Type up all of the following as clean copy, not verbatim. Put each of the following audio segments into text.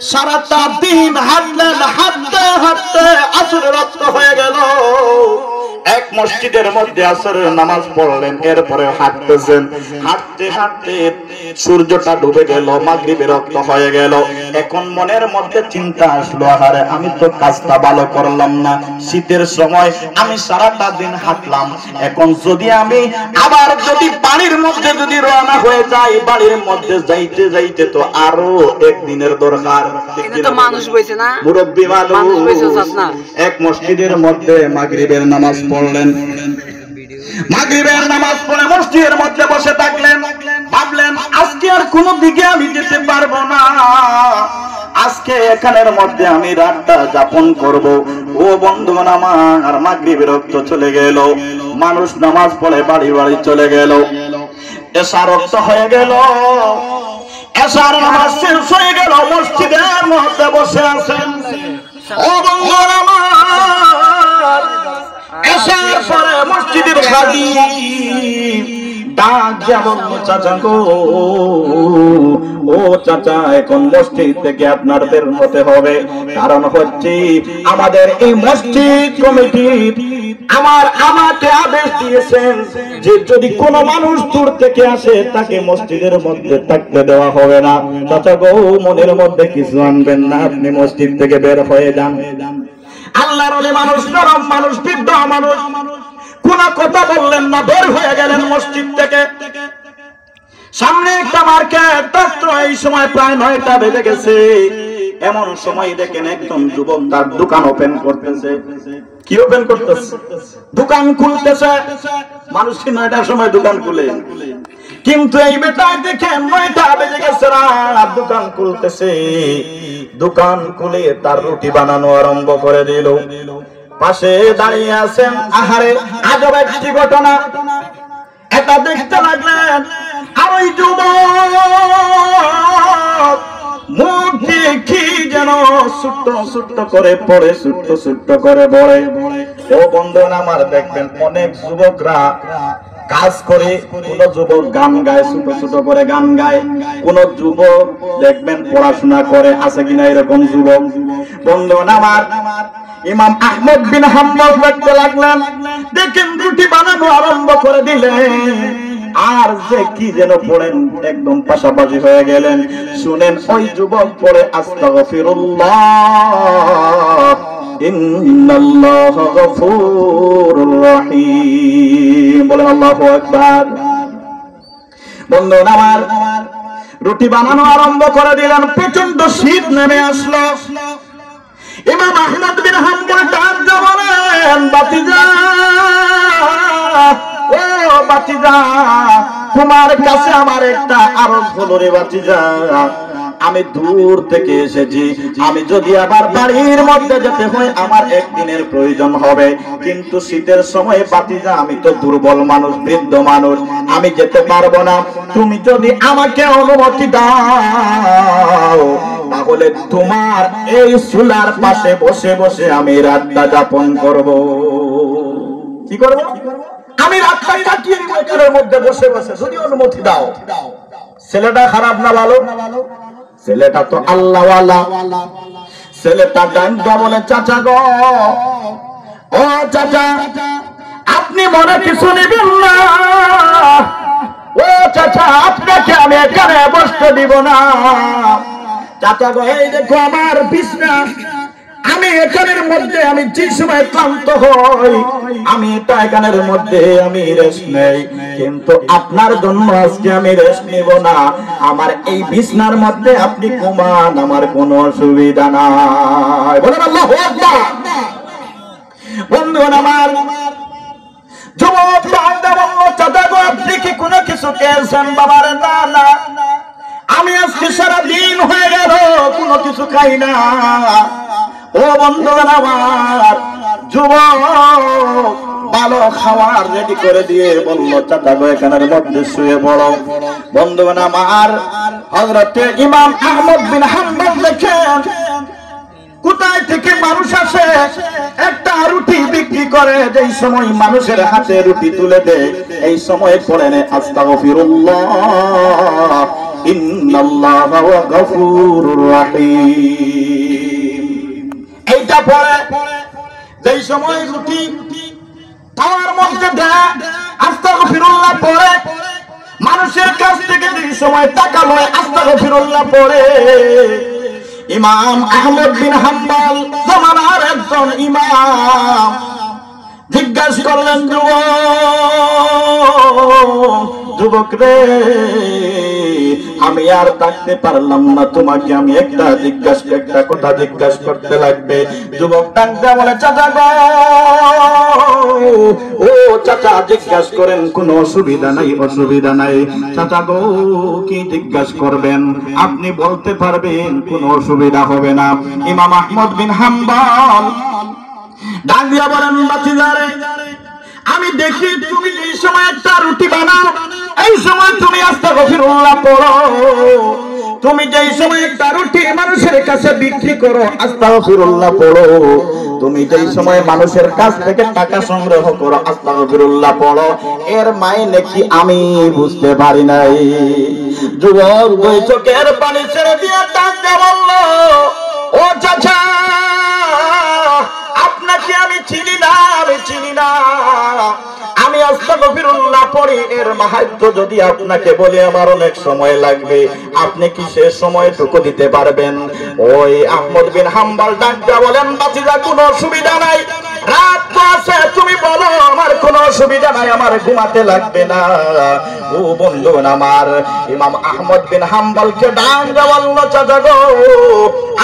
সারাটা দিন হাঁটলেন, হাঁটতে হাঁটতে আসরের রক্ত হয়ে গেল। এক মসজিদের মধ্যে আসরের নামাজ পড়লেন, এরপরে হাঁটতেছেন, হাঁটতে হাঁটতে সূর্যটা ডুবে গেল, মাগরিবের রক্ত হয়ে গেল। এখন মনের মধ্যে চিন্তা আসলো, আরে আমি তো কাজটা ভালো করলাম না। শীতের সময় আমি সারাটা দিন হাঁটলাম, এখন যদি আমি আবার যদি বাড়ির মধ্যে যদি রওনা হয়ে যাই, বাড়ির মধ্যে যাইতে যাইতে তো আরো একদিনের দরকার। মানুষ বইছে না, মুরব্বী মানুষ এক মসজিদের মধ্যে মাগরিবের নামাজ পড়লেন। মাগরিবের নামাজ পড়ে মসজিদের মধ্যে বসে থাকলেন, ভাবলেন আজকে আর কোনো দিকে আমি যেতে পারবো না, আজকে এখানের মধ্যে আমি রাতটা যাপন করব। ও বন্ধুগণ আমার, মাগরিবের রক্ত চলে গেল, মানুষ নামাজ পড়ে বাড়ি বাড়ি চলে গেল। এশার রক্ত হয়ে গেল, এশার নামাজ শেষ হয়ে গেল, মসজিদের মধ্যে বসে আছেন। ও বন্ধুগণ আমার, এশার পরে মসজিদের খাদিম ডাক যেমন, চাচা গো, ও চাচা, এখন মসজিদ থেকে আপনার বের হতে হবে। কারণ হচ্ছে আমাদের এই মসজিদ কমিটি আমাকে আদেশ দিয়েছেন যে যদি কোনো মানুষ দূর থেকে আসে তাকে মসজিদের মধ্যে থাকতে দেওয়া হবে না। চাচা গো, মনের মধ্যে কিছু আনবেন না, আপনি মসজিদ থেকে বের হয়ে যান। আল্লাহর ওলি মানুষ, নরম মানুষ, বৃদ্ধ মানুষ, কোন কথা বললেন না, বের হয়ে গেলেন মসজিদ থেকে। সামনে একটা মার্কেট, মাত্র এই সময় প্রায় 9টা বেজে গেছে। এমন সময় দেখেন একজন যুবক তার দোকান ওপেন করতেছে। কি ওপেন করতেছে? দোকান খুলতেছে। মানুষ কি 9টার সময় দোকান খুলে? কিন্তু এই বেটায় দেখেন 9টা বেজে গেছে, রাত, দোকান খুলতেছে। দোকান খুলে তার রুটি বানানো আরম্ভ করে দিল। পাশে দাঁড়িয়ে আছেন, আহারে আজব একটি ঘটনা, এটা দেখতে লাগলেন। আর ওই যুবক মুখ দিয়ে কি যেন ছোট্ট ছোট্ট করে পড়ে, ছোট্ট ছোট্ট করে বলে। ও বন্ধুরা আমার, দেখবেন অনেক যুবকরা কাজ করে, কোন যুবক গান গায়, ছোট ছোট করে গান গায়, কোন যুবক দেখবেন পড়াশোনা করে, আছে কিনা এরকম যুবক? বন্ধুরা আমার, ইমাম আহমদ বিন হাম্বল দেখতে লাগলেন, দেখেন রুটি বানানো আরম্ভ করে দিলেন, আর যে কি যেন পড়েন, একদম পাশাপাশি হয়ে গেলেন। শুনেন, ওই যুবক পড়ে আস্তাগফিরুল্লাহ ইন্নাল্লাহা গফুরুর রহিম, বলেন আল্লাহু আকবার। বন্ধুরা আমার, রুটি বানানো আরম্ভ করে দিলেন, প্রচন্ড শীত নেমে আসলো। ইমাম আহমদ বিন হাম্বল ডাক দিয়ে বলেন, বাতিজা, ও বাতিজা, তোমার কাছে আমার একটা আরজ হলো রে বাতিজা। আমি দূর থেকে এসেছি, আমি যদি আবার বাড়ির মধ্যে যেতে হয় আমার একদিনের প্রয়োজন হবে, কিন্তু শীতের সময় বাতিজা আমি তো দুর্বল মানুষ, বৃদ্ধ মানুষ, আমি যেতে পারবো না। তুমি যদি আমাকে অনুমতি দাও, তাহলে তোমার এই চুলার পাশে বসে বসে আমি রাতটা যাপন করব। কি করব? আমি রাতটা কাটিয়ে দিব এর মধ্যে বসে বসে, যদি অনুমতি দাও। ছেলেটা খারাপ না ভালো? ছেলেটা তো আল্লাহওয়ালা। ছেলেটা ডান্ডা বলে, চাচা গো, ও চাচা, আপনি মনে কিছু নেবেন না। ও চাচা, আপনাকে আমি এখানে বসতে দিব না। চাচা গো, এই দেখো আমার বিছনা, আমি এখানের মধ্যে আমি যে সময় ক্লান্ত হই, আমি এটা এখানের মধ্যে আমি রেস্ট নেই, কিন্তু আপনার জন্য আজকে আমি রেস্ট নিব না। আমার এই বিছনার মধ্যে আপনি ঘুমান, আমার কোনো অসুবিধা নাই। বলেন আল্লাহু আকবার। বন্ধুগণ আমার, যুবক বান্দা বলল, চাচা গো, আপনি কি কোনো কিছু খেয়েছেন? বাবার না না, আমি আজকে সারা দিন হয়ে গেল কোনো কিছু খাই না। ও বন্ধুগণ আমার, যুবক ভালো খাবার রেডি করে দিয়ে বলল, চাচা গো, এখানের মধ্যে শুয়ে পড়ো। বন্ধুগণ আমার, হযরত ইমাম আহমদ বিন হাম্বল দেখেন কোথায় থেকে মানুষ আসে, একটা রুটি বিক্রি করে, যেই সময় মানুষের হাতে রুটি তুলে দেয়, এই সময় পড়েন আস্তাগফিরুল্লাহ ইন্নাল্লাহা গাফুরুর রহিম। এইটা পরে যেই সময় রুটি তাওয়ার মধ্যে দেয় আস্তাগফিরুল্লাহ পড়ে, মানুষের কাছ থেকে যেই সময় টাকা লয় আস্তাগফিরুল্লাহ পড়ে, ইমাম আহমদ বিন হাম্বল জামানার একজন ইমাম জিজ্ঞাসা করলেন, যুবক রে, আমি আর থাকতে পারলাম না, তোমাকে আমি একটা কথা জিজ্ঞাসা করতে লাগবে। যুবক ডাকতে বলে, চাচা গো, ও চাচা জিজ্ঞাসা করেন, কোনো অসুবিধা নাই চাচা গো, কি জিজ্ঞাসা করবেন আপনি বলতে পারবেন, কোনো অসুবিধা হবে না। ইমাম আহমদ বিন হাম্বল ডাক দিয়া বলেন, বাতিজারে, আমি দেখি তুমি এই সময় একটা রুটি বানাও, এই সময় তুমি আস্তাগফিরুল্লাহ পড়ো, তুমি যেই সময় একটা রুটি মানুষের কাছে বিক্রি করো আস্তাগফিরুল্লাহ পড়ো, তুমি যেই সময় মানুষের কাছ থেকে টাকা সংগ্রহ করো আস্তাগফিরুল্লাহ পড়ো, এর মাইনে কি আমি বুঝতে পারি নাই। যুবক দুই চোখের পানি ছেড়ে দিয়ে ডাক দিয়ে বলল, ও চাচা, আপনাকে আমি চিনি না, আমি আস্তাগফিরুল্লাহ পড়ি, এর মাহাত্ম্য যদি আপনাকে বলি আমার অনেক সময় লাগবে, আপনি কি সে সময়টুকু দিতে পারবেন? ওই আহমদ বিন হাম্বল ডাক্তার বলেন, বাতিজা, কোনো অসুবিধা নাই, রাত তো আছে, তুমি বলো, আমার কোনো অসুবিধা নাই, আমার ঘুমাতে লাগবে না। ও বন্ধু আমার, ইমাম আহমদ বিন হাম্বলকে ডাক্তার বলল, চাচা গো,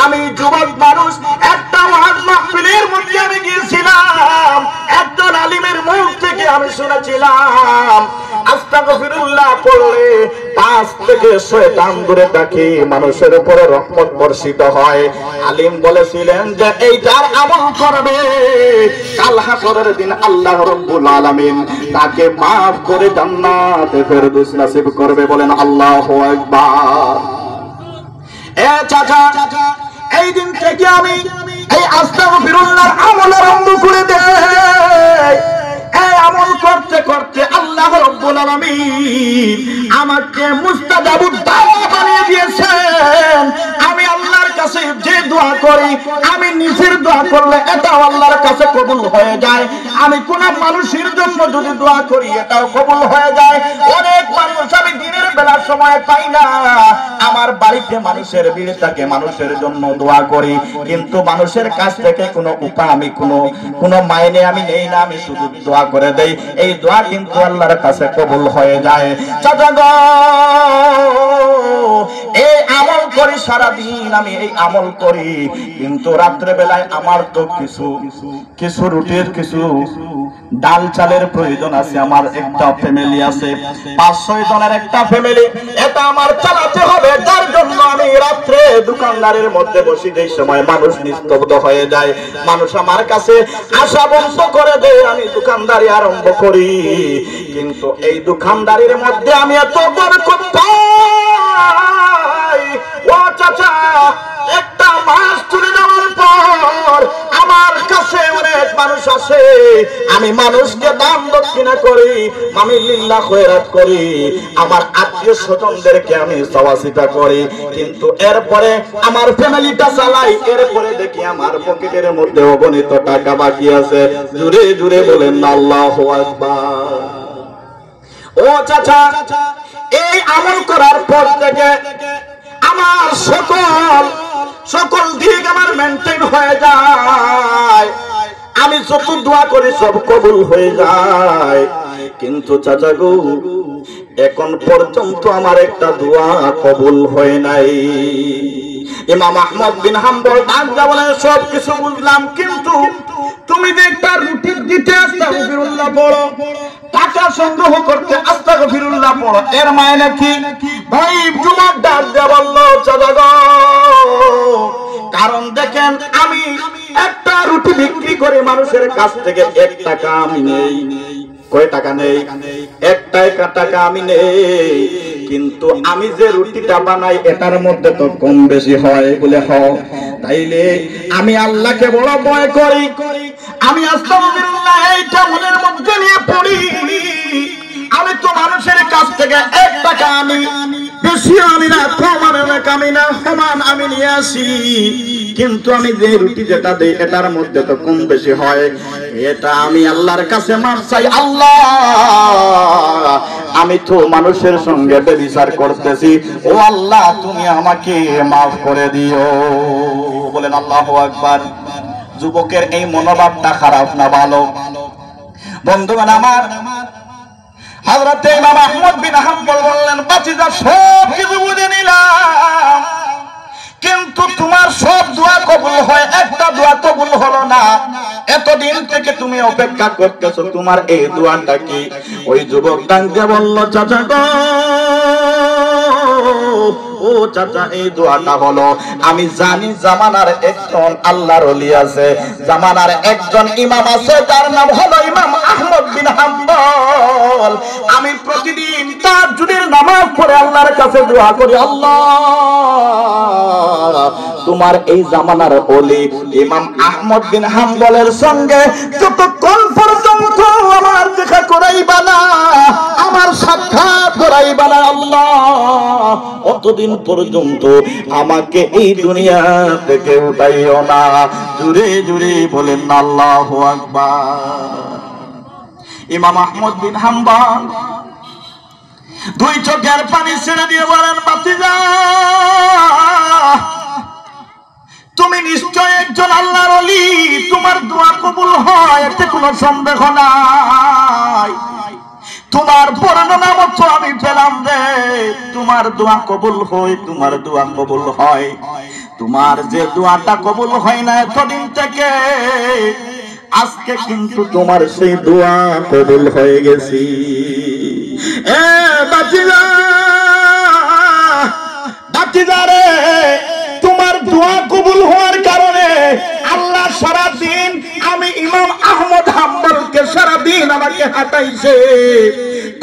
আমি যুবক মানুষ, একটা ওয়াজ মাহফিলের মধ্যে আমি গিয়েছিলাম, একজন আলিমের মুখ থেকে আমি শুনেছিলাম আস্তাগফিরুল্লাহ পড়লে 5 থেকে 6 দূরে থাকি মানুষের উপরে রহমত বর্ষিত হয়। আলিম বলেছিলেন যে এইটার আমল করবে, কাল হাসরের দিন আল্লাহ রাব্বুল আলামিন তাকে maaf করে জান্নাতে ফেরদৌস নসিব করবে। বলেন আল্লাহু আকবার। এ চাচা, এই দিন থেকে আমি এই আস্তাগফিরুল্লাহর আমল আরম্ভ করে দেই। এই আমল করতে করতে আল্লাহ রাব্বুল আলামিন আমাকে মুস্তাজাবুদ দাওয়া বানিয়ে দিয়েছেন। আমি আল্লাহর কাছে যে দোয়া করি, আমি নিজের দোয়া করলে এটাও আল্লাহর কাছে কবুল হয়ে যায়। আমি কোন মানুষের জন্য যদি দোয়া করি এটাও কবুল হয়ে যায়। অনেক মানুষ আমি দিনের বেলা সময় পাই না, আমার বাড়িতে মানুষের ভিড় থাকে, মানুষের জন্য দোয়া করি, কিন্তু মানুষের কাছ থেকে কোনো উপায় আমি কোনো মাইনে আমি নেই না, আমি শুধু দোয়া করে দেই। এই দোয়া কিন্তু আল্লাহর কাছে কবুল হয়ে যায়। চাচা গো, এই আমল করি, সারাদিন আমি এই আমল করি, কিন্তু রাত্রে বেলায় আমার তো কিছু রুটির, কিছু ডাল চালের প্রয়োজন আছে। আমার একটা ফ্যামিলি আছে, 5-6 জনের একটা ফ্যামিলি, এটা আমার চালাতে হবে। যার জন্য আমি রাত্রে দোকানদারের মধ্যে বসি, যেই সময় মানুষ নিস্তব্ধ হয়ে যায়, মানুষ আমার কাছে আসা বন্ধ করে দেয়, আমি দোকানদারি আরম্ভ করি। কিন্তু এই দোকানদারির মধ্যে আমি এত বরকত পাই, ও চাচা, একটা মাস চলে যাওয়ার পর আমার কাছে অনেক মানুষ আসে, আমি মানুষকে দান দক্ষিণা করি, আমি লিল্লাহ খয়রাত করি, আমার আত্মীয় স্বজনদেরকে আমি সওয়াসিতা করি, কিন্তু এরপরে আমার ফ্যামিলিটা চালাই, এরপরে দেখি আমার পকেটের মধ্যে অগণিত টাকা বাকি আছে। জুড়ে জুড়ে বলেন আল্লাহু আকবার। ও চাচা, এই আমল করার পর থেকে আমার সকল দিক আমার মেনটেন হয়ে যায়, আমি যত দোয়া করি সব কবুল হয়ে যায়। কিন্তু চাচা গো, এখন পর্যন্ত আমার একটা দোয়া কবুল হয় নাই। ইমাম আহমদ বিন হাম্বল ডাকতে বলেন, সব কিছু বুঝলাম, কিন্তু তুমি যে একটা রুটি দিতে আস্তাগফিরুল্লাহ পড়ো, টাকা সংগ্রহ করতে আস্তাগফিরুল্লাহ পড়ো, এর মায়না কি? ভাই যুবক ডাক দিয়ে বলল, চাচা গো, কারণ দেখেন আমি একটা রুটি বিক্রি করে মানুষের কাছ থেকে 1 টাকা আমি নেই। কয় টাকা নেই? 1 টাকা আমি নেই, কিন্তু আমি যে রুটিটা বানাই এটার মধ্যে তো কম বেশি হয় বলে হয়। তাইলে আমি আল্লাহকে বড় ভয় করি, আমি আস্তাগফিরুল্লাহ এইটা মনের মধ্যে নিয়ে পড়ি, আমি তো মানুষের কাছ থেকে 1 টাকা আমি বেশি আমি না, কম আমি না, সমান আমি নিয়ে আসি। কিন্তু আমি যে রুটি যেটা দেই এটার মধ্যে তো কম বেশি হয়, এটা আমি আল্লাহর কাছে মাফ চাই। আল্লাহ, আমি তো মানুষের সঙ্গে ব্যভিচার করতেছি, ও আল্লাহ তুমি আমাকে মাফ করে দিও। বলেন আল্লাহু আকবার। যুবকের এই মনোভাবটা খারাপ না ভালো? বন্ধুগণ আমার, হযরত ইমাম আহমদ বিন হাম্বল বললেন, বাতিজা সব কিছু বুঝে নিলাম, কিন্তু তোমার সব দোয়া কবুল হয়, একটা দোয়া কবুল হলো না। এতদিন থেকে তুমি অপেক্ষা করতেছো, তোমার এই দোয়াটা কি? ওই যুবক ডাকতে বলল, চাচা গো, ও চাচা, এই দোয়াটা হলো, আমি জানি জামানার একজন আল্লাহর ওলি আছে, জামানার একজন ইমাম আছে, তার নাম হলো ইমাম আহমদ বিন হাম্বল। আমি প্রতিদিন তাহাজ্জুদের নামাজ পড়ে আল্লাহর কাছে দোয়া করি, আল্লাহ তোমার এই জামানার ওলি ইমাম আহমদ বিন হাম্বলের সঙ্গে যতক্ষণ পর্যন্ত আমার দেখা করাইবা না, আমার সাক্ষাৎ করাইবা না আল্লাহ, অতদিন পর্যন্ত আমাকে এই দুনিয়া থেকে উঠাইও না। জুড়ে জুড়ে বলেন আল্লাহু আকবার। ইমাম আহমদ বিন হাম্বল দুই চোখের পানি ছেড়ে দিয়ে বলেন, বাতিজা তুমি নিশ্চয় একজন আল্লাহর ওলি, তোমার দোয়া কবুল হয়, এতে কোনো সন্দেহ নাই। তোমার বর্ণনা মতো আমি পেলাম রে, তোমার দোয়া কবুল হয়, তোমার দোয়া কবুল হয়। তোমার যে দোয়াটা কবুল হয় না এতদিন থেকে, আজকে কিন্তু তোমার সেই দোয়া কবুল হয়ে গেছে। এ বাতিজা, বাতিজা রে, তোমার দোয়া কবুল হওয়ার কারণে আল্লাহ সারাদিন আমি ইমাম আহমদ হাম্বলকে সারাদিন আমাকে হাঁটাইছে,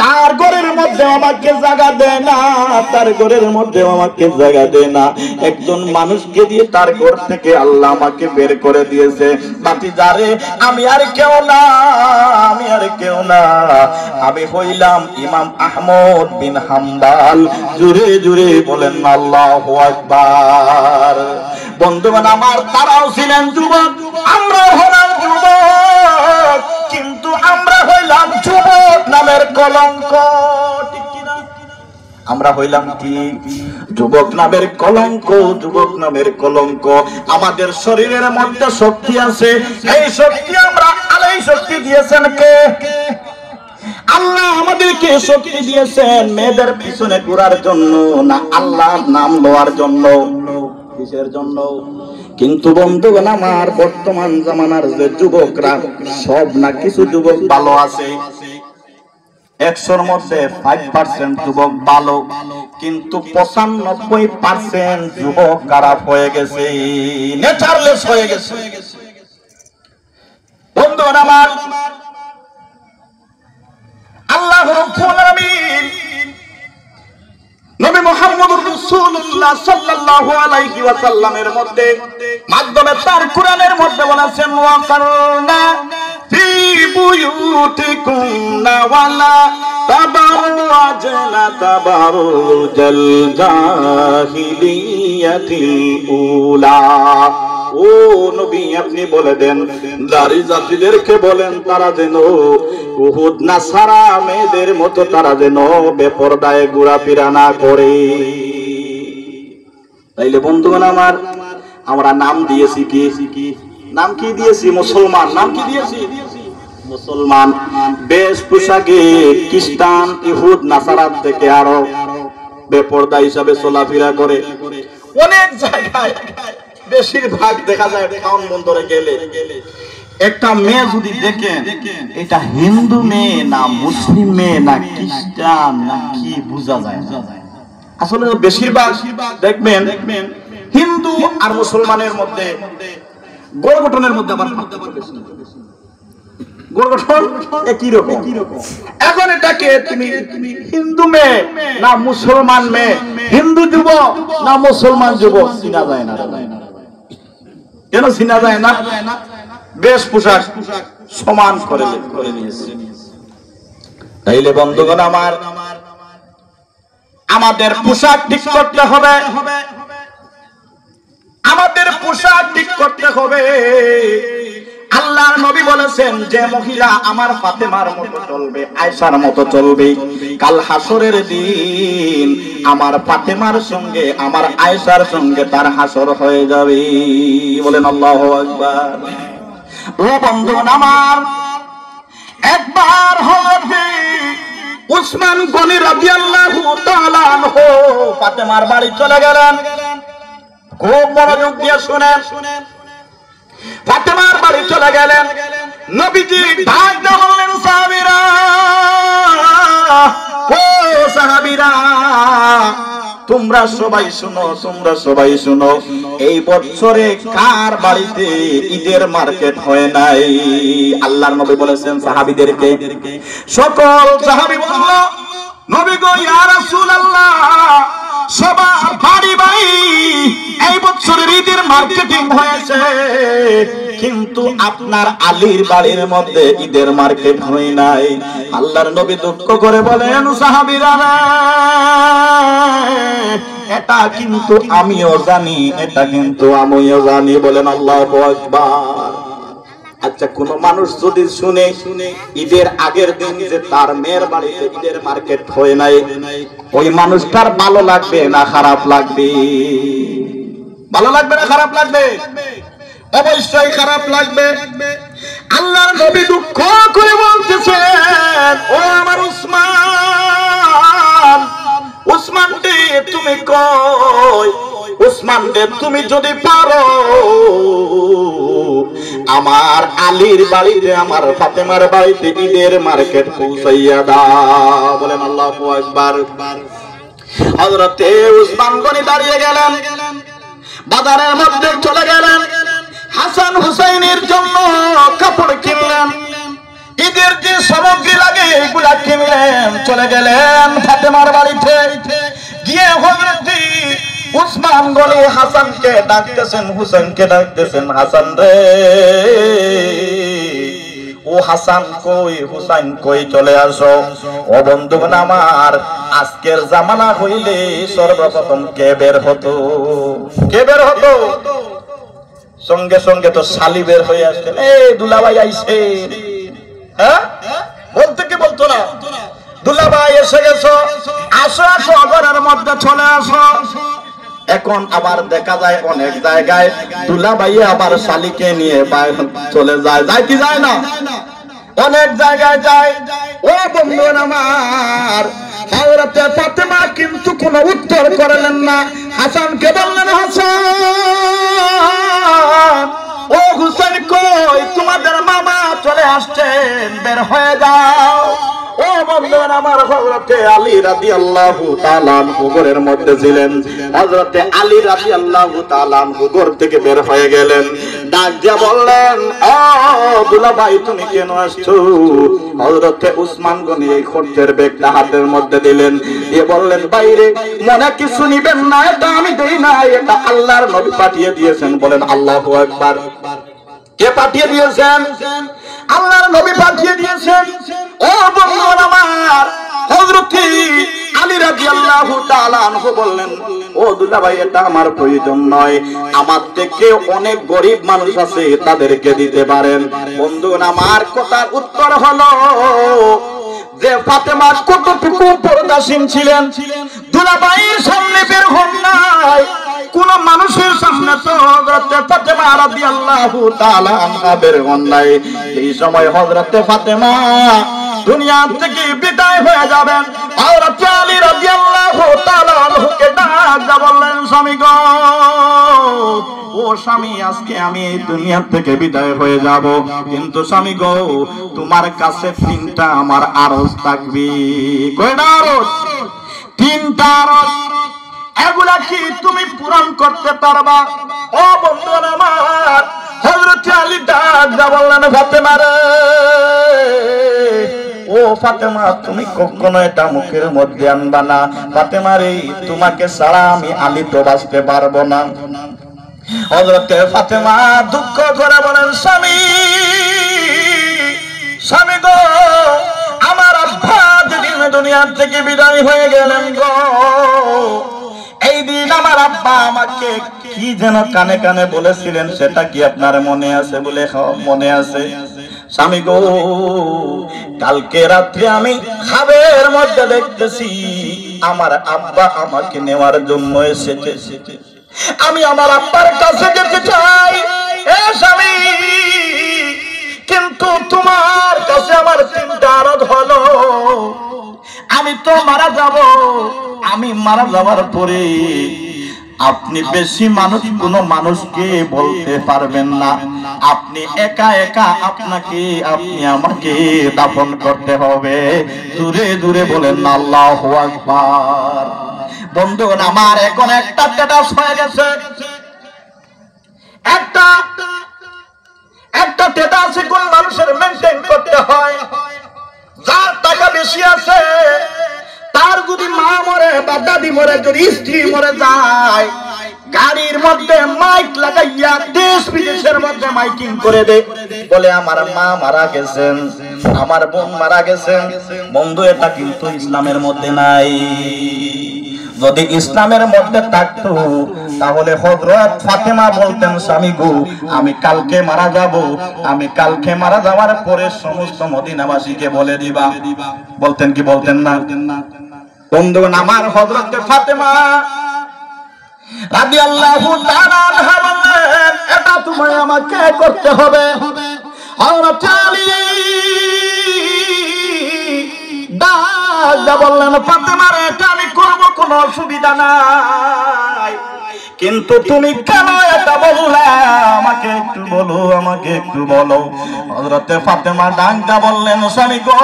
তার ঘরের মধ্যে আমাকে জায়গা দেয় না, তার ঘরের মধ্যে আমাকে জায়গা দেয় না। একজন মানুষকে দিয়ে তার ঘর থেকে আল্লাহ আমাকে বের করে দিয়েছে। বাতিজারে, আমি আর কেউ না, আমি আর কেউ না, আমি হইলাম ইমাম আহমদ বিন হাম্বল। জুড়ে জুড়ে বলেন আল্লাহু আকবার। বন্ধুগণ আমার, তারাও ছিলেন যুবক, আমরাও হলাম যুবক, কিন্তু আমরা হইলাম যুবক নামের কলঙ্ক, ঠিক কিনা? আমরা হইলাম কি? যুবক নামের কলঙ্ক, যুবক নামের কলঙ্ক। আমাদের শরীরের মধ্যে শক্তি আছে, এই শক্তি আমরা, এই শক্তি দিয়েছেন কে? আল্লাহ আমাদেরকে শক্তি দিয়েছেন মেয়েদের পিছনে ঘোরার জন্য না আল্লাহর নাম লওয়ার জন্য? কিসের জন্য? কিন্তু বন্ধুগণ আমার, বর্তমান জামানার যে যুবকরা, সব না কিছু যুবক ভালো আছে, 100-র মধ্যে 5% যুবক ভালো, কিন্তু 95% যুবক খারাপ হয়ে গেছে, নেচারলেস হয়ে গেছে। বন্ধুগণ আমার, আল্লাহ রাব্বুল আলামিন নবী মুহাম্মদুর রাসূলুল্লাহ সাল্লাল্লাহু আলাইহি ওয়াসাল্লামের মধ্যে মাধ্যমে তার কোরআনের মধ্যে বলেছেন, ওয়া কারনা ফি বুয়ুতিকুন্না ওয়ালা তাবাররাজনা তাবারুজাল জাহিলিয়াতিল উলা। ও নবী, আপনি বলে দেন নারী জাতিদেরকে বলেন, তারা যেন উহুদ নাসারা মেয়েদের মতো তারা যেন বেপরদায় ঘোরাফেরা না করে। তাইলে বন্ধুগণ আমার, আমরা নাম দিয়েছি কি? নাম কি দিয়েছি? মুসলমান। নাম কি দিয়েছি? মুসলমান। বেশ পোশাকে খ্রিস্টান ইহুদ নাসারাত থেকে আরো বেপরদা হিসাবে চলাফেরা করে। অনেক জায়গায় বেশিরভাগ দেখা যায় টাউন বন্দরে গেলে একটা মেয়ে যদি দেখেন, এটা হিন্দু মেয়ে না মুসলিম মেয়ে না খ্রিস্টান না কি বোঝা যায় না। আসলে বেশিরভাগ দেখবেন হিন্দু আর মুসলমানের মধ্যে গোড় গঠনের মধ্যে আবার পার্থক্য বেশি। গোড় গঠন একই রকম। এখন এটাকে তুমি হিন্দু মেয়ে না মুসলমান মেয়ে, হিন্দু যুবক না মুসলমান যুবক চিনা যায় না। কেন চিনা যায় না? বেশ পোশাক সমান করে নিয়েছে। তাইলে বন্ধুগণ আমার, আমাদের পোশাক ঠিক করতে হবে, আমাদের পোশাক ঠিক করতে হবে। আল্লাহর নবী বলেছেন যে মহিলা আমার ফাতেমার মতো চলবে, আয়েশার মতো চলবে, কাল হাসরের দিন আমার ফাতেমার সঙ্গে আমার আয়েশার সঙ্গে তার হাসর হয়ে যাবে। বলেন আল্লাহু আকবার। ও বন্ধুগণ আমার, একবার হযরত উসমান গনি রাদিয়াল্লাহু তাআলা আনহু ফাতেমার বাড়ি চলে গেলেন। খুব মনোযোগ দিয়ে শুনেন। ফাতেমার বাড়ি চলে গেলেন, নবীজি ডাক দিয়ে বললেন, সাহাবীরা, ও সাহাবীরা, তোমরা সবাই শুনো, তোমরা সবাই শুনো, এই বছরে কার বাড়িতে ঈদের মার্কেট হয় নাই? আল্লাহর নবী বলেছেন সাহাবীদেরকে। সকল সাহাবী বলল, নবী গো, ইয়া রাসূলুল্লাহ, সবার বাড়ি বাড়ি এই বছরের ঈদের মার্কেটিং হয়েছে, কিন্তু আপনার আলীর বাড়ির মধ্যে ঈদের মার্কেট হয় নাই। আল্লাহর নবী দুঃখ করে বলেন, সাহাবীরা, এটা কিন্তু আমিও জানি, এটা কিন্তু আমিও জানি। বলেন আল্লাহু আকবার। আচ্ছা, কোন মানুষ যদি শুনে ঈদের আগের দিন যে তার মেয়ের বাড়িতে ঈদের মার্কেট হয় নাই, ওই মানুষটার ভালো লাগবে না খারাপ লাগবে? ভালো লাগবে না খারাপ লাগবে? অবশ্যই খারাপ লাগবে। আল্লাহর নবী দুঃখ করে বলতেছেন, ও আমার উসমান, উসমান রে তুমি কই? উসমান রে তুমি যদি পারো আমার আলীর বাড়িতে, আমার ফাতেমার বাড়িতে ঈদের মার্কেট পৌঁছাইয়া দাও। বলেন আল্লাহু আকবার। হযরতে উসমান গনি দাঁড়িয়ে গেলেন, বাজারের মধ্যে চলে গেলেন, হাসান হুসাইনের জন্য কাপড় কিনলেন, ঈদের যে সামগ্রী লাগে এগুলা কিনলেন, চলে গেলেন ফাতেমার বাড়িতে। গিয়ে হযরতে উসমান গনি হাসানকে ডাকতেছেন, হুসাইনকে ডাকতেছেন, হাসান রে, ও হাসান কই, হুসাইন কই, চলে আসো। ও বন্ধুগণ আমার, আজকের জামানা হইলে সর্বপ্রথম কে বের হতো? কে বের হতো? সঙ্গে সঙ্গে তো শালি বের হয়ে আসতেন, এই দুলাভাই আইছে, হ্যাঁ বলতে কি বলতো না, দুলাভাই এসে গেছো, আসো আসো ঘরের মধ্যে চলে আসো। এখন আবার দেখা যায় অনেক জায়গায় দুলাভাই আবার শালিকে নিয়ে চলে যায়, যায় কি যায় না? অনেক জায়গায় যায়। ও বন্ধুরা আমার, হযরতে ফাতেমা কিন্তু কোনো উত্তর করলেন না। হাসানকে বললেন, হাসান, ও হুসাইন কই? তোমাদের মামা চলে আসছেন, বের হয়ে যাও। ও বন্ধুরা আমার, হযরতে আলী রাদিয়াল্লাহু তাআলা আনহু ঘরের মধ্যে ছিলেন। হযরতে আলী রাদিয়াল্লাহু তাআলা আনহু ঘর থেকে বের হয়ে গেলেন, ডাক দিয়ে বললেন, ও দুলাভাই তুমি কেন আসছো? হযরতে উসমান গনি এই খরচের ব্যাগটা হাতের মধ্যে দিলেন, দিয়ে বললেন, বাইরে মনে কিছু নিবেন না, এটা আমি দেই না, এটা আল্লাহর নবী পাঠিয়ে দিয়েছেন। বলেন আল্লাহু আকবার। কে পাঠিয়ে দিয়েছেন? আল্লাহর নবী পাঠিয়ে দিয়েছেন। ও বন্ধুরা আমার, হযরত আলী রাদিয়াল্লাহু তাআলা আনহু বললেন, ও দুলাভাই এটা আমার প্রয়োজন নয়, আমার থেকে অনেক গরিব মানুষ আছে, তাদেরকে দিতে পারেন। বন্ধুরা আমার, কথার উত্তর হলো যে ফাতেমা কতটুকু পর্দাশীল ছিলেন। দুলাভাইয়ের সামনে বের হন নাই, কোন মানুষের সামনে তো হযরতে ফাতেমা রাদিয়াল্লাহু তাআলা আনহা বের হন নাই। এই সময় হযরতে ফাতেমা দুনিয়া থেকে বিদায় হয়ে যাবেন। হযরতে আলী রাদিয়াল্লাহু তাআলা আনহুকে ডাক দিয়ে বললেন, স্বামী গো, ও স্বামী, আজকে আমি এই দুনিয়া থেকে বিদায় হয়ে যাব, কিন্তু স্বামী গো, তোমার কাছে তিনটা আমার আরজ থাকবে। কয়টা আরজ? তিনটা আরজ। এগুলা কি তুমি পূরণ করতে পারবা? ও বন্ধুরা আমার, হযরত আলী ডাক দিয়ে বললেন, ফাতেমা রে, ও ফাতেমা, তুমি কখনো এটা মুখের মধ্যে আনবা না। ফাতেমা রে, তোমাকে ছাড়া আমি আলী তো বাঁচতে পারবো না। হযরতে ফাতেমা দুঃখ করে বলেন, স্বামী, স্বামী গো, আমার আব্বা যেদিন দুনিয়ার থেকে বিদায় হয়ে গেলেন গো। এই দিন আমার আব্বা আমাকে কি যেন কানে কানে বলেছিলেন, সেটা কি আপনার মনে আছে? বলে মনে আছে। স্বামী গো, কালকে রাত্রে আমি খাবের মধ্যে দেখতেছি আমার আব্বা আমাকে নেওয়ার জন্য এসেছে। আমি আমার আব্বার কাছে যেতে চাই এ স্বামী, কিন্তু তোমার কাছে আমার চিন্তা আরো হলো, আমি তো মারা যাব। আমি মারা যাওয়ার পরে আপনি বেশি মানুষ কোনো মানুষকে বলতে পারবেন না, আপনি একা একা আপনি আমাকে দাফন করতে হবে। দূরে দূরে বলেন আল্লাহু আকবার। বন্ধুগণ আমার এখন একটা স্ট্যাটাস হয়ে গেছে, একটা স্ট্যাটাস কোন মানুষের মেইনটেইন করতে হয়। যার টাকা বেশি আছে, তার যদি মা মরে বা দাদি মরে, যদি স্ত্রী মরে যায়, গাড়ির মধ্যে মাইক লাগাইয়া দেশ বিদেশের মধ্যে মাইকিং করে দে, বলে আমার মা মারা গেছেন, আমার বোন মারা গেছেন। বন্ধু এটা কিন্তু ইসলামের মধ্যে নাই। যদি ইসলামের মধ্যে থাকতো তাহলে হযরত ফাতেমা বলতেন, স্বামী গো আমি কালকে মারা যাব, আমি কালকে মারা যাওয়ার পরে সমস্ত মদিনাবাসীকে বলে দিবা। বলতেন কি বলতেন না? বন্ধুগণ আমার হযরত ফাতেমা রাদিয়াল্লাহু তাআলা আনহা বললেন, এটা তোমায় আমাকে করতে হবে। হযরত আলী দাদা বললেন, ফাতেমা রে এটা আমি করব, কোনো অসুবিধা নাই, কিন্তু তুমি কেন এটা বললে? আমাকে একটু বলো, আমাকে একটু বলো। হযরত ফাতেমা ডাঙ্গা বললেন, স্বামী গো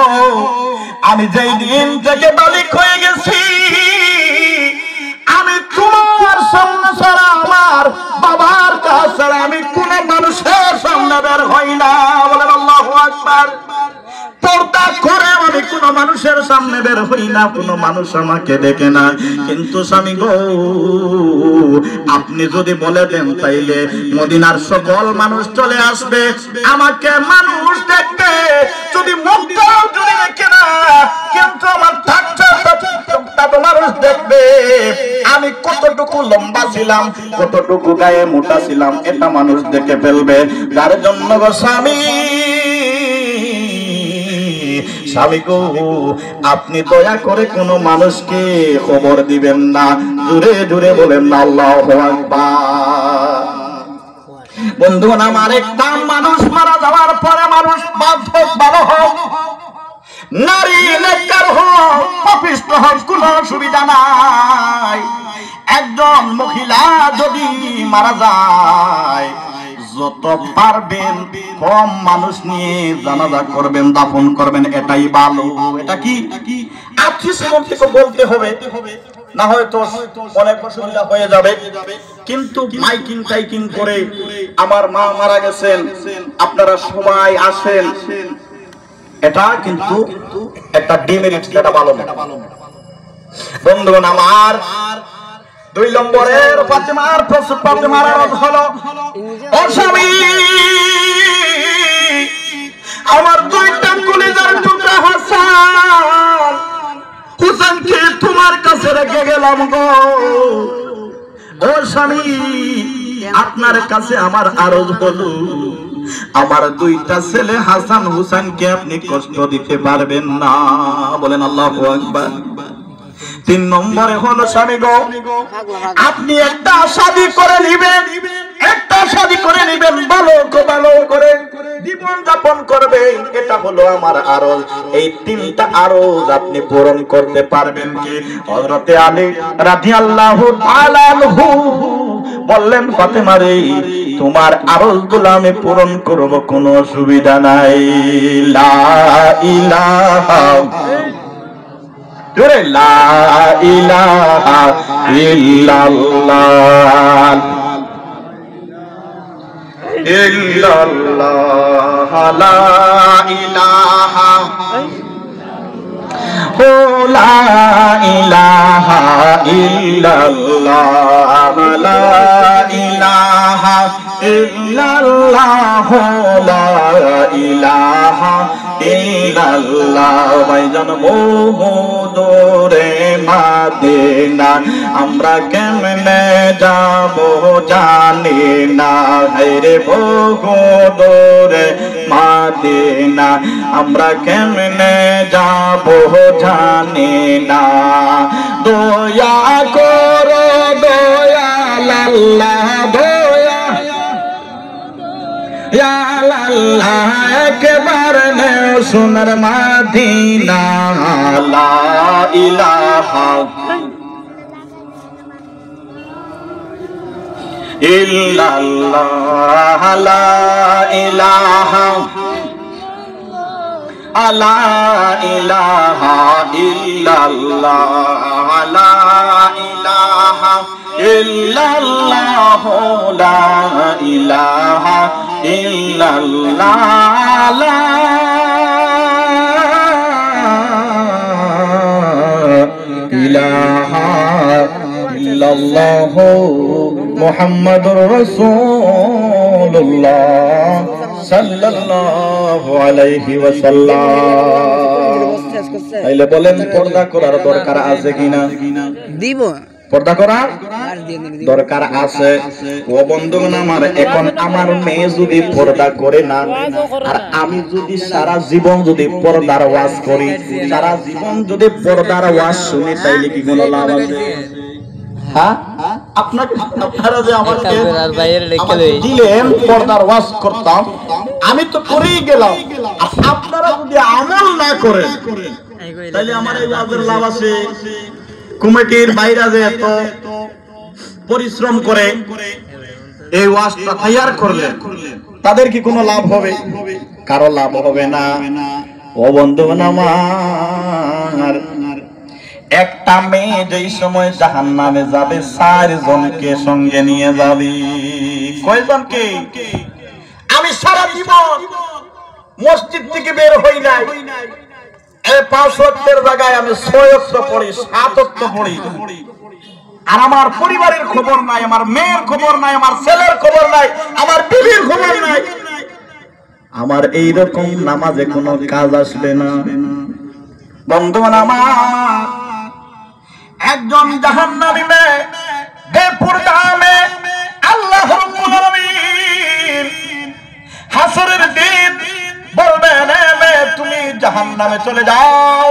আমি যেই দিন থেকে বালিক হয়ে গেছি, আমি তোমার সামনে ছাড়া, আমার বাবার কাছে ছাড়া আমি কোন মানুষের সামনে বের হই না। বলেন আল্লাহু আকবার। পর্দা করে আমি কোন মানুষের সামনে বের হই না, কোন মানুষ আমাকে দেখে না। কিন্তু স্বামী গো আপনি যদি বলে দেন তাইলে মদিনার সকল মানুষ চলে আসবে, আমাকে মানুষ দেখবে। যদি মুখটাও যদি দেখে না, কিন্তু আমার ঠাট্টা মানুষ দেখবে আমি কতটুকু লম্বা ছিলাম, কতটুকু গায়ে মোটা ছিলাম, এটা মানুষ দেখে ফেলবে। যার জন্য গো স্বামী গো আপনি দয়া করে কোনো মানুষকে খবর দিবেন না। দূরে দূরে বলেন আল্লাহু আকবার। বন্ধুগণ আমার একটা মানুষ মারা যাওয়ার পরে মানুষ বাধ্য ভালো হোক, নারী নেককার হোক, পাপিষ্ঠ হোক, কোনো অসুবিধা নাই। একজন মহিলা যদি মারা যায়, যত পারবেন কম মানুষ নিয়ে জানাজা করবেন, দাফন করবেন, এটাই ভালো। এটা কি আত্মীয় স্বজন থেকে বলতে হবে, না হয়তো অনেক অসুবিধা হয়ে যাবে। কিন্তু মাইকিং টাইকিং করে আমার মা মারা গেছেন, আপনারা সবাই আসেন, এটা কিন্তু একটা ডিমেরিট, এটা ভালো না। বন্ধুগণ আমার 2 নম্বরের ফাতেমার প্রশ্ন হলো, ও স্বামী আমার 2টা কলিজার টুকরা হাসান হুসেনকে তোমার কাছে রেখে গেলাম গো। ও স্বামী আপনার কাছে আমার আরজ হলো, আমার 2টা ছেলে হাসান হুসেনকে আপনি কষ্ট দিতে পারবেন না। বলেন আল্লাহু আকবার। 3 নম্বরে হলো স্বামী গো আপনি একটা শাদী করে নেবেন, একটা শাদী করে নেবেন, ভালো করে জীবন যাপন করবেন, এটা হলো আমার আরজ। এই 3টা আরজ আপনি পূরণ করতে পারবেন কি? হযরত আলী রাদিয়াল্লাহু তাআলা আনহু বললেন, ফাতেমা রে তোমার আরজগুলো আমি পূরণ করব, কোনো অসুবিধা নাই। লা ইলাহা লা ইলাহা ইল্লাল্লাহ ইল্লাল্লাহ লা ইলাহা ও লা ইলাহা ইল্লাল্লাহ লা ইলাহা ইল্লাল্লাহ লা ইলাহা ইল্লাল্লাহ ভাইজান বহু দূরে মদিনা আমরা কেমনে যাব জানি না রে বহু দূরে মদিনা আমরা কেমনে যাব জানি না দয়া করো দয়াল আল্লাহ দয়া ইয়া আল্লাহ একবার নেও সোনার মদিনা লা ইলাহা ইল্লাল্লাহ লা ইলাহা লা ইলাহা ইল্লাল্লাহ লা ইলাহা ইল্লাল্লাহ লা ইলাহা ইল্লাল্লাহ লা ইলাহা ইল্লাল্লাহ মুহাম্মাদুর রাসূলুল্লাহ সাল্লাল্লাহু আলাইহি ওয়াসাল্লাম তাইলে বলেন পর্দা করার দরকার আছে কিনা দিব পর্দা করার দরকার আছে ও বন্ধুগণ আমার এখন আমার মেয়ে যদি পর্দা করে না আর আমি যদি সারা জীবন যদি পর্দার ওয়াজ করি সারা জীবন যদি পর্দার ওয়াজ শুনি তাইলে কি কোনো লাভ আছে হ্যাঁ আপনারা যে আমাকে দিলেন পর্দার ওয়াজ করতাম আমি তো করেই গেলাম আর আপনারা যদি আমল না করেন তাইলে আমার এই ওয়াজের লাভ আছে কমিটির বাইরে যে এত পরিশ্রম করে এই ওয়াজটা তৈরি করলেন তাদের কি কোনো লাভ হবে কারো লাভ হবে না ও বন্ধুগণ আমার একটা মেয়ে যেই সময় জাহান্নামে যাবে 4 জনকে সঙ্গে নিয়ে যাবে কয়জনকে আমি সারা জীবন মসজিদ থেকে বের হই নাই এই 5 ওয়াক্তের জায়গায় আমি 6 ওয়াক্ত পড়ি 7 ওয়াক্ত পড়ি আর আমার পরিবারের খবর নাই আমার মেয়ের খবর নাই আমার ছেলের খবর নাই আমার বিবির খবর নাই আমার এই রকম নামাজে কোনো কাজ আসবে না বন্ধুগণ আমার একজন জাহান্নামী মেয়ে বেপরদা মেয়ে আল্লাহ রাব্বুল আলামিন হাসরের দিন বলবেন মেয়ে তুমি জাহান্নামে চলে যাও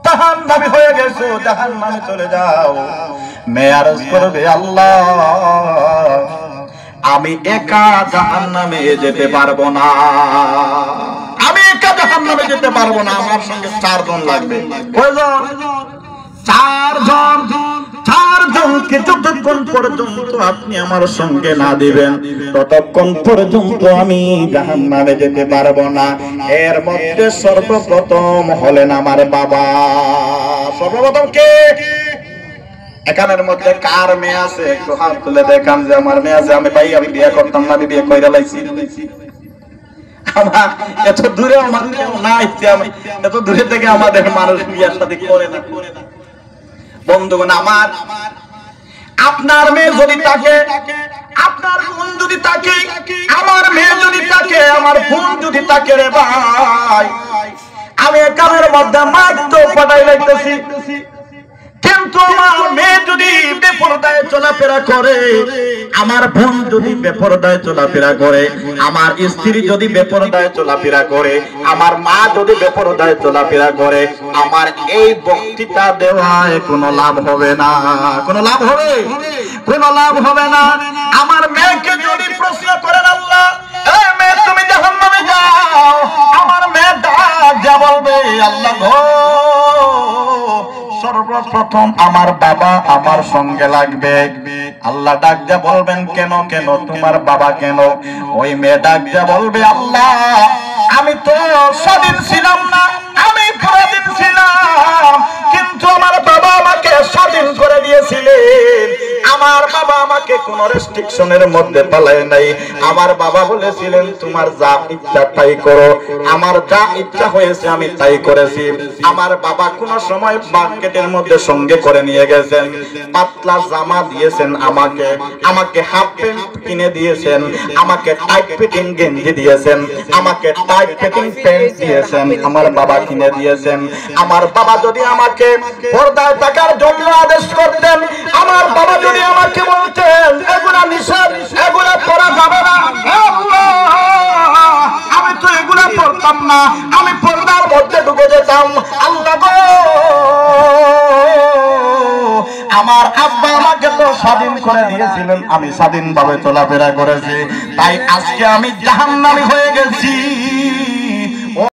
জাহান্নামী হয়ে গেছো জাহান্নামে চলে যাও মেয়ে আরজ করবে আল্লাহ আমি একা জাহান্নামে যেতে পারবো না আমি একা জাহান্নামে যেতে পারবো না আমার সঙ্গে 4 জন লাগবে কয়জন 4 জন 4 জনকে যতক্ষণ পর্যন্ত আপনি আমার সঙ্গে না দিবেন ততক্ষণ পর্যন্ত আমি জাহান্নামে যেতে পারবো না এর মধ্যে সর্বপ্রথম হলেন আমার বাবা সর্বপ্রথম কে এখানের মধ্যে কার মেয়ে আছে একটু হাত তুলে দেখান যে আমার মেয়ে আছে আমি ভাই আমি বিয়ে করতাম না আমি বিয়ে কইরা লাইছি আমার এত দূরে আমার কেউ নাই আমি এত দূরে থেকে আমাদের মানুষ বিয়ের সাথে করে না বন্ধুগণ আমার আপনার মেয়ে যদি থাকে আপনার বোন যদি থাকে আমার মেয়ে যদি থাকে আমার বোন যদি থাকে রে ভাই আমি এখানের মধ্যে মাত্র পাঠাই লাইতেছি কিন্তু আমার মেয়ে যদি বেপরদায় চলাফেরা করে আমার বোন যদি বেপরদায় চলাফেরা করে আমার স্ত্রী যদি বেপরদায় চলাফেরা করে আমার মা যদি বেপরদায় চলাফেরা করে আমার এই বক্তৃতা দেওয়ায় কোনো লাভ হবে না কোনো লাভ হবে কোনো লাভ হবে না আমার মেয়েকে যদি প্রশ্ন করেন আল্লাহ এই মেয়ে তুমি জাহান্নামে যাও আমার মেয়ে ডাক যা বলবে আল্লাহ গো সর্বপ্রথম আমার বাবা আমার সঙ্গে লাগবে আল্লাহ ডাক যা বলবেন কেন কেন তোমার বাবা কেন ওই মেয়ে ডাক যা বলবে আল্লাহ আমি তো স্বাধীন ছিলাম না আমি পরাধীন ছিলাম কিন্তু আমার বাবা আমাকে স্বাধীন করে দিয়েছিলেন আমার আমার বাবা আমাকে কোনো রেস্ট্রিকশনের মধ্যে পালায় নাই। আমার বাবা বলেছিলেন তোমার যা ইচ্ছা তাই করো। আমার যা ইচ্ছা হয়েছে আমি তাই করেছি। আমার বাবা কোন সময় মার্কেটের মধ্যে সঙ্গে করে নিয়ে গেছেন, পাতলা জামা দিয়েছেন আমাকে, আমাকে হাফ প্যান্ট কিনে দিয়েছেন, আমাকে টাইট ফিটিং গেঞ্জি দিয়েছেন, আমাকে টাইট ফিটিং প্যান্ট দিয়েছেন, আমার বাবা কিনে দিয়েছেন। আমার বাবা যদি আমাকে পর্দায় থাকার জন্য আদেশ করতেন, আমার বাবা যদি আমাকে বলতেন এগুলা নিষেধ, এগুলা পড়া যাবে না, আমি তো এগুলা পড়তাম না, আমি পর্দার মধ্যে ঢুকে যেতাম। আল্লাহ গো, আমার আব্বা আমাকে তো স্বাধীন করে দিয়েছিলেন, আমি স্বাধীনভাবে চলাফেরা করেছি, তাই আজকে আমি জাহান্নামী হয়ে গেছি।